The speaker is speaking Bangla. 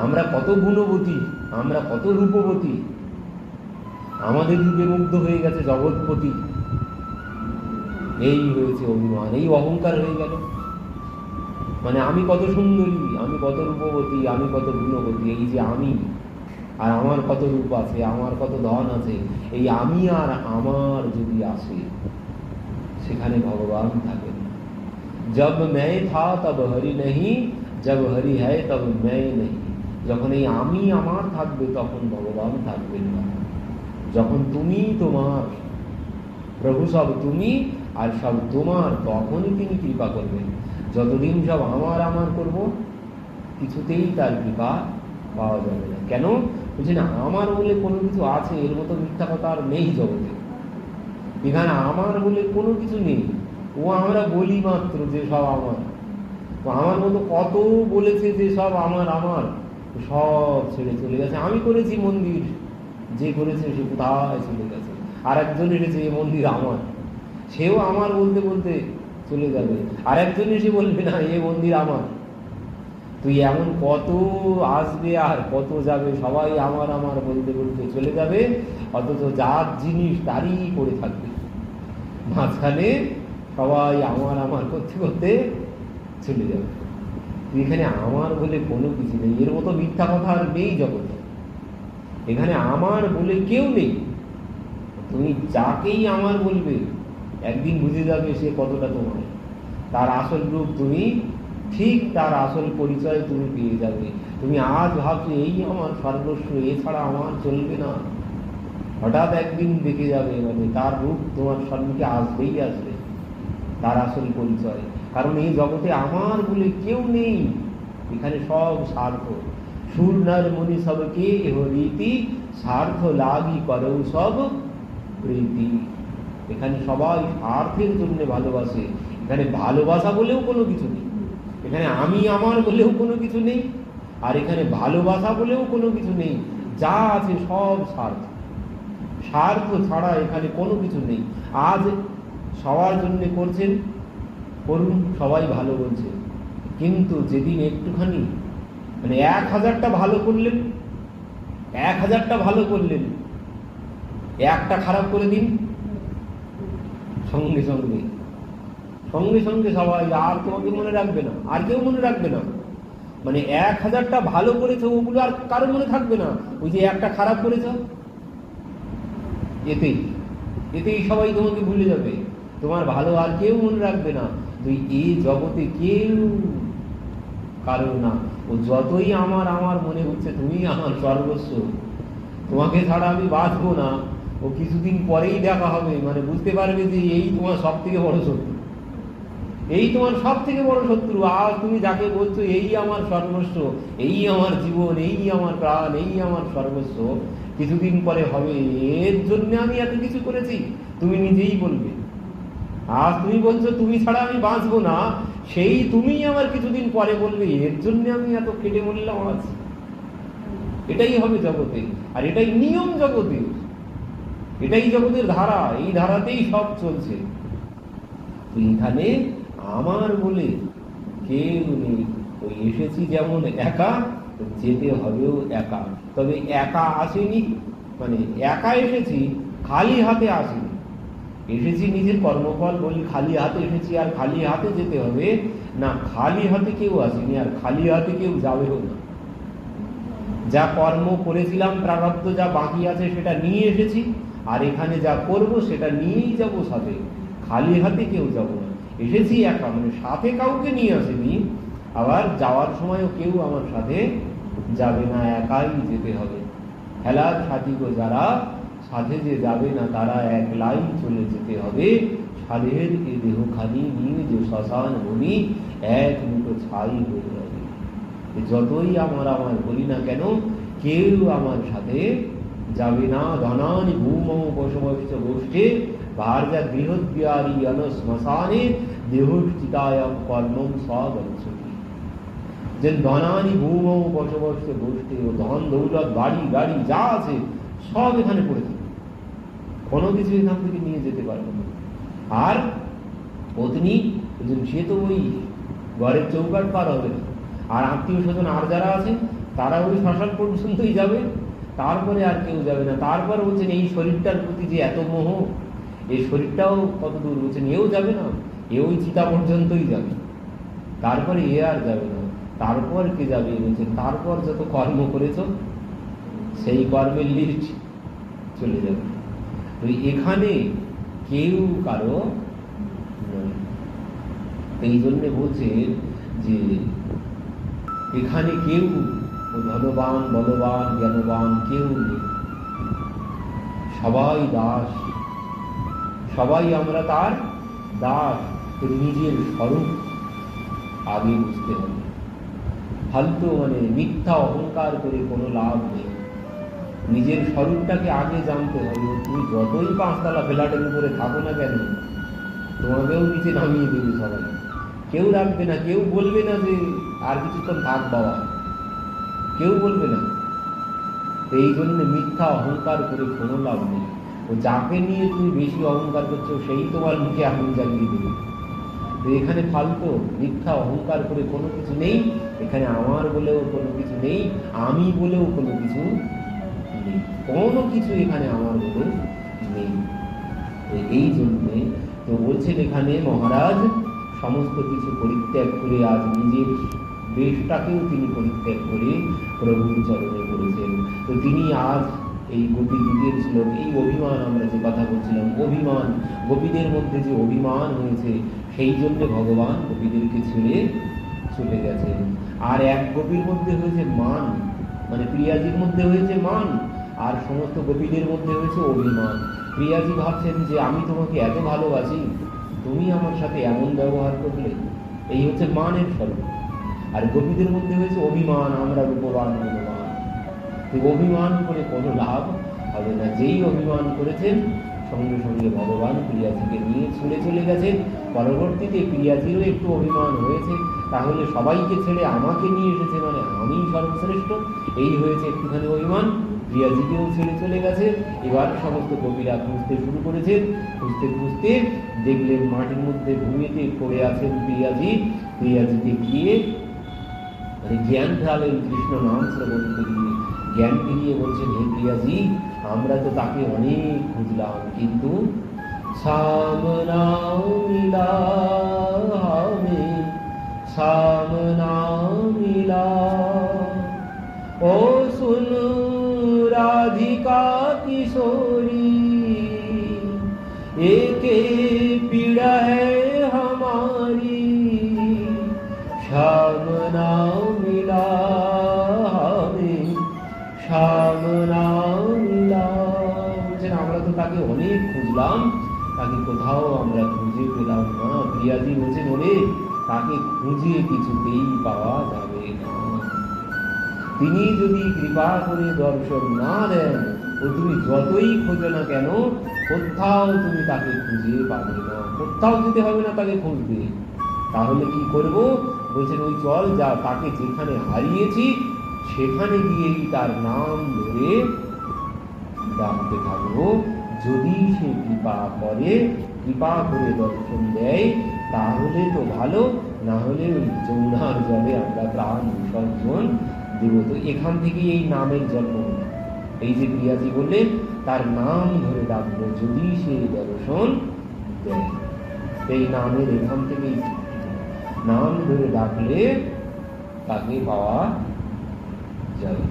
আমরা কত গুণবতী, আমরা কত রূপবতী, আমাদের রূপে মুগ্ধ হয়ে গেছে জগৎপতি। এই হয়েছে অভিমান, এই অহংকার হয়ে গেল। মানে আমি কত সুন্দরী, আমি কত রূপবতী, আমি কত গুণবতী, এই যে আমি আর আমার কত রূপ আছে, আমার কত ধন আছে, এই আমি আর আমার যদি আসে, সেখানে ভগবান থাকেন। জব मैं था तब हरि नहीं, जब हरि है तब मैं नहीं। যখন এই আমি আমার থাকবে তখন ভগবান থাকবেন না। যখন তুমি তোমার, প্রভু সব তুমি আর সব তোমার, তখনই তিনি কৃপা করবেন। যতদিন সব আমার আমার করব, কিছুতেই তার কৃপা পাওয়া যাবে না। কেন বলছি না, আমার বলে কোনো কিছু আছে, এর মতো মিথ্যা কথা আর নেই জগতে। এখানে আমার বলে কোনো কিছু নেই, ও আমরা বলি মাত্র যে সব আমার। আমার মতো কত বলেছে যে সব আমার আমার, সব ছেড়ে চলে গেছে। আমি করেছি মন্দির, যে করেছে সে কোথায় চলে গেছে। আর একজন এসেছে এই মন্দির আমার, সেও আমার বলতে বলতে চলে যাবে। আর একজন এসে বলবে না এ মন্দির আমার। তুই এমন কত আসবে আর কত যাবে, সবাই আমার আমার বলতে বলতে চলে যাবে, অথচ যার জিনিস তারই পড়ে থাকবে। মাঝখানে সবাই আমার আমার করতে করতে চলে যাবে। এখানে আমার বলে কোনো কিছু নেই, এর মতো মিথ্যা কথা আর নেই জগতে। এখানে আমার বলে কেউ নেই। তুমি যাকেই আমার বলবে, একদিন বুঝে যাবে সে কতটা তোমার। তার আসল রূপ তুমি, ঠিক তার আসল পরিচয় তুমি পেয়ে যাবে। তুমি আজ ভাবছো এই আমার সর্বস্ব, এছাড়া আমার চলবে না, হঠাৎ একদিন দেখে যাবে মানে তার রূপ তোমার সম্মুখে আসবেই আসবে, তার আসল পরিচয়। কারণ এই জগতে আমার বলে কেউ নেই, এখানে সব স্বার্থ। সুর নর মুনি সবকে এহ রীতি, স্বার্থ লাগি করো সব প্রীতি। এখানে সবাই স্বার্থের জন্য ভালোবাসে। এখানে ভালোবাসা বলেও কোনো কিছু নেই, এখানে আমি আমার বলেও কোনো কিছু নেই, আর এখানে ভালোবাসা বলেও কোনো কিছু নেই। যা আছে সব স্বার্থ, স্বার্থ ছাড়া এখানে কোনো কিছু নেই। আজ সবার জন্য করছেন, করুন, সবাই ভালো বলছে, কিন্তু যেদিন একটুখানি মানে 1000টা ভালো করলেন, 1000টা ভালো করলেন, একটা খারাপ করে দিন, সঙ্গে সঙ্গে সঙ্গে সঙ্গে সবাই আর তোমাকে মনে রাখবে না, আর কেউ মনে রাখবে না। মানে 1000টা ভালো করেছো ওগুলো আর কারো মনে থাকবে না, ওই যে একটা খারাপ করেছো এতেই এতেই সবাই তোমাকে ভুলে যাবে, তোমার ভালো আর কেউ মনে রাখবে না। তুই এই জগতে কেউ কারো না। ও যতই আমার আমার মনে হচ্ছে তুমি আমার সর্বস্ব, তোমাকে ছাড়া আমি বাঁচবো না, ও কিছুদিন পরেই দেখা হবে, মানে বুঝতে পারবে যে এই তোমার সব থেকে বড় শত্রু, এই তোমার সব থেকে বড় শত্রু। আর তুমি যাকে বলছো এই আমার সর্বস্ব, এই আমার জীবন, এই আমার প্রাণ, এই আমার সর্বস্ব, কিছুদিন পরে হবে এর জন্য আমি এত কিছু করেছি, তুমি নিজেই বলবে। আজ তুমি বলছো তুমি ছাড়া আমি বাঁচবো না, সেই তুমি আমার কিছুদিন পরে বলবে এর জন্য আমি এত কেটে মরলাম আজ। এটাই হবে জগতে, আর এটাই নিয়ম জগতে, এটাই জগতের ধারা, এই ধারাতেই সব চলছে। এখানে আমার বলে কেউ নেই। ওই এসেছি যেমন একা, যেতে হবেও একা। তবে একা আসেনি, মানে একা এসেছি, খালি হাতে আসেনি। এসেছি নিজের কর্মফল বলি, খালি হাতে এসেছি আর খালি হাতে যেতে হবে না, খালি হাতে কেউ আসেনি আর খালি হাতে কেউ যাবেও না। যা কর্ম করেছিলাম প্রারব্ধ যা বাকি আছে সেটা নিয়ে এসেছি, আর এখানে যা করব সেটা নিয়েই যাব সাথে, খালি হাতে কেউ যাব না। এসেছি একা, মানে সাথে কাউকে নিয়ে আসেনি, আবার যাওয়ার সময়ও কেউ আমার সাথে যাবে না, একাই যেতে হবে। খেলার সাথী গো যারা, সাথে যে যাবে না তারা একলাই চলে যেতে হবে। সাধের এ দেহখানি নিয়ে যে শ্মশান ভূমি, এক মুঠো ছাই হয়ে যাবে। যতই আমার আমার বলি না কেন, কেউ আমার সাথে যাবে না। ধনানি ভূমৌ বসবস্ত গোষ্ঠে, ভার্যা গৃহদ্বারি অন শ্মশানে, দেহচিতায়ম কর্মম সদংশতি। যে ধনানি ভূমৌ বসবস্ত গোষ্ঠে, ও ধন দৌলত বাড়ি গাড়ি যা আছে সব এখানে পড়ে থাকে, কোনো কিছু এখান থেকে নিয়ে যেতে পারবে না। আর পত্নী, সে তো ওই ঘরের চৌকাট পার হবে না, আর আত্মীয় স্বজন আর যারা আছে তারা ওই শ্মশান পর্যন্তই যাবে, তারপরে আর কেউ যাবে না। তারপর বলছেন এই শরীরটার প্রতি যে এত মোহ, এই শরীরটাও কত দূর, বলছেন এও যাবে না, এ ওই চিতা পর্যন্তই যাবে, তারপরে এ আর যাবে না। তারপর কে যাবে? বলছেন তারপর যত কর্ম করেছ সেই কর্মের লিস্ট চলে যাবে। তো এখানে কেউ কারো নয়। এই জন্যে বলছেন যে এখানে কেউ ধনবান, বলবান, জ্ঞানবান কেউ নেই, সবাই দাস, সবাই আমরা তার দাস। তো নিজের স্বরূপ আগে বুঝতে হবে। ফালতু মিথ্যা অহংকার করে কোনো লাভ নেই। নিজের স্বরূপটাকে আগে জানতে হবে। তুমি যতই 5 তলা ফ্ল্যাটের উপরে থাকো না কেন, তোমাকেও নিচে নামিয়ে দেবে সবাই, কেউ রাখবে না, কেউ বলবে না যে আর কিছুক্ষণ থাক বাবা, কেউ বলবে না। তো এই জন্য মিথ্যা অহংকার করে কোনো লাভ নেই। ও যাকে নিয়ে তুমি বেশি অহংকার করছো সেই তোমার মুখে আগুন জ্বালিয়ে দেবে। তো এখানে ফালতু মিথ্যা অহংকার করে কোনো কিছু নেই। এখানে আমার বলেও কোনো কিছু নেই, আমি বলেও কোনো কিছু নেই, কোনো কিছু এখানে আমার বলে নেই। তো এই জন্যে তো বলছেন এখানে মহারাজ সমস্ত কিছু পরিত্যাগ করে আজ নিজের দেশটাকেও তিনি পরিত্যাগ করে প্রভুর চরণে পড়েছেন। তো তিনি আজ এই গোপী যুগের শ্লোক, এই অভিমান, আমরা যে কথা বলছিলাম অভিমান, গোপীদের মধ্যে যে অভিমান হয়েছে সেই জন্য ভগবান গোপীদেরকে ছেড়ে চলে গেছেন। আর এক গোপীর মধ্যে হয়েছে মান, প্রিয়াজির মধ্যে হয়েছে মান, আর সমস্ত গোপীদের মধ্যে হয়েছে অভিমান। প্রিয়াজি ভাবছেন যে আমি তোমাকে এত ভালোবাসি, তুমি আমার সাথে এমন ব্যবহার করলে, এই হচ্ছে মানের স্বরূপ। আর গোপীদের মধ্যে হয়েছে অভিমান, আমরা রূপবান গুণবান। অভিমান করে কোনো লাভ হবে না। যেই অভিমান করেছেন সঙ্গে সঙ্গে ভগবান প্রিয়াজিকে নিয়ে ছুড়ে চলে গেছেন। পরবর্তীতে প্রিয়াজিরও একটু অভিমান হয়েছে, তাহলে সবাইকে ছেড়ে আমাকে নিয়ে এসেছে, আমি সর্বশ্রেষ্ঠ, এই হয়েছে একটুখানি অভিমান। প্রিয়াজিকেও ছেড়ে চলে গেছে। এবার সমস্ত গোপীরা খুঁজতে শুরু করেছেন। খুঁজতে খুঁজতে দেখলেন মাটির মধ্যে ভূমিতে পড়ে আছেন প্রিয়াজি। প্রিয়াজিকে গিয়ে জ্ঞান ফেরালেন, কৃষ্ণ নাম শ্রবণ করিয়ে জ্ঞান ফিরিয়ে বলছেন, হে প্রিয়াজি, আমরা তো তাকে অনেক খুঁজলাম, কিন্তু সামনা মিলা হমেं सामना मिला। ओ सुन राधिका किशोरी, एक पीड़ा है हमारी, सामना मिला हमें सामना मिला। বলছেন আমরা তো তাকে অনেক খুঁজলাম, তাকে কোথাও আমরা খুঁজে পেলাম না। প্রিয়াজি বলছেন, ওরে তাকে খুঁজে কিছুতেই পাওয়া যাবে না। তিনি যদি কৃপা করে দর্শন না দেন, ও তুমি যতই খোঁজো না কেন কোথাও তুমি তাকে খুঁজে পাবে না। কোথাও যেতে হবে না তাকে খুঁজতে। তাহলে কি করব? বলছেন ওই চল, যা তাকে যেখানে হারিয়েছি সেখানে গিয়েই তার নাম ধরে ডাকতে থাকবো। যদি সে কৃপা করে, কৃপা করে দর্শন দেয়, তাহলে তো ভালো, না হলে ওই যমুনার জলে আমরা প্রাণ বিসর্জন দেব। তো এখান থেকেই এই নামের জন্ম। এই যে প্রিয়াজি বললেন তার নাম ধরে ডাকবো, যদি সে দর্শন দেয়। এই নামের এখান থেকেই নাম ধরে ডাকলে তাকে পাওয়া যাবে।